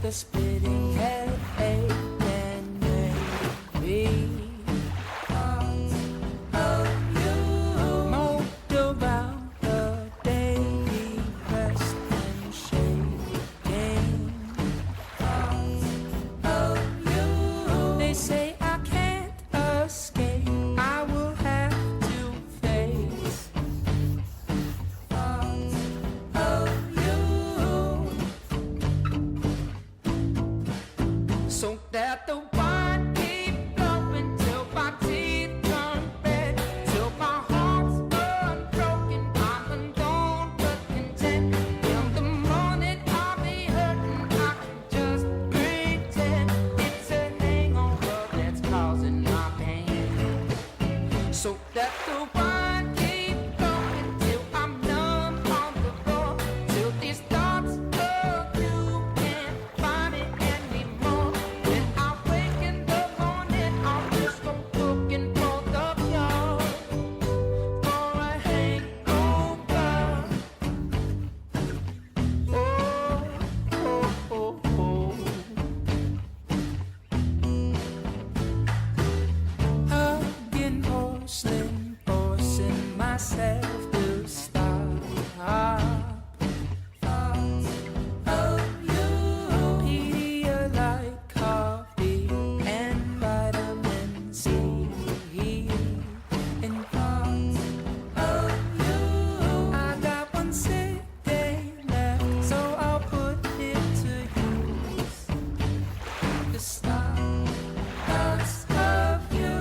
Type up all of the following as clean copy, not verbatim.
the spitting headache and maybe thoughts of you moped about the day, depressed and shaking. Thoughts of you. They say I can't escape. I will have to face thoughts of you. So that the wine keep flowing till my teeth turn red, till my heart's unbroken. I'm alone but content. In the morning I'll be hurting. I can just pretend it's a hangover that's causing my pain. So that the wine keep flowing till I'm numb on the floor, till these thoughts of you can't find me anymore. When I wake in the morning, I'll just go looking for the cure for a hangover. Oh, oh, oh, oh. Hugging porcelain, forcing myself to stop. Thoughts of you. Pedialyte coffee and vitamin C. And thoughts of you. I got one sick day left, so I'll put it to use to stop thoughts of you.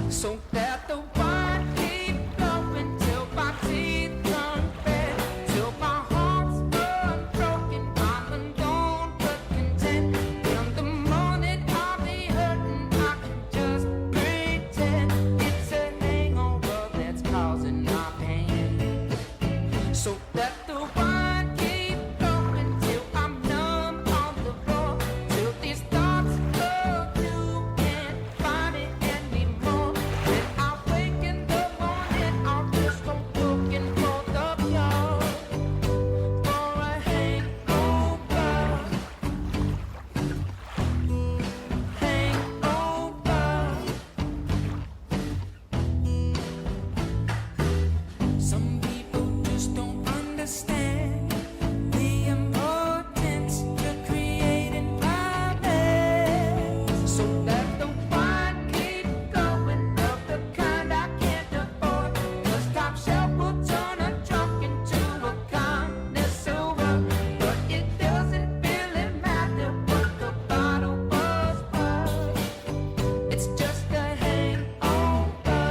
So that the wine keep flowing till my teeth turn red, till my heart's unbroken. I'm alone but content. In the morning I'll be hurting. I can just pretend it's a hangover that's causing my pain. So that the wine keep flowing till I'm numb on the floor, till these thoughts of you can't find me anymore. When I wake in the morning, I'll just go looking for the cure for a hangover. Hangover. Some people just don't understand the importance you're creating violence. So that the wine keep going of the kind I can't afford. 'Cause top shelf will turn a drunk into a connoisseur. But it doesn't really matter what the bottle was worth. It's just a hangover.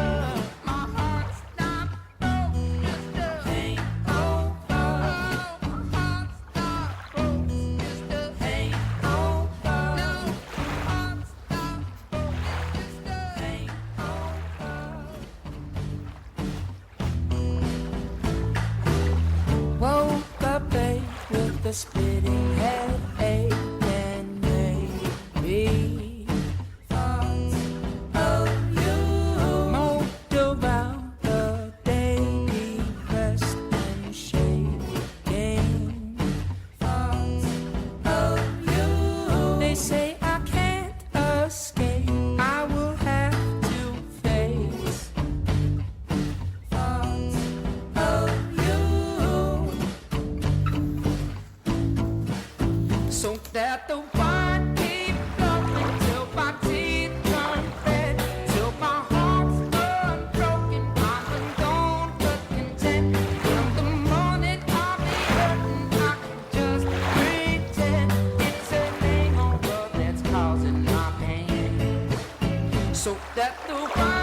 My heart's not broke, just a hangover. My heart's not broke, just a hangover. No, my heart's not broke, just a hangover. Woke up late with a splitting headache and maybe thoughts of you moped about the day, depressed and shaking. Thoughts of you. They say I can't escape. I will have to face thoughts of you. So that the wine keep flowing till my teeth turn red, till my heart's unbroken. I'm alone but content. In the morning I'll be hurting. I can just pretend it's a hangover that's causing my pain. So that the wine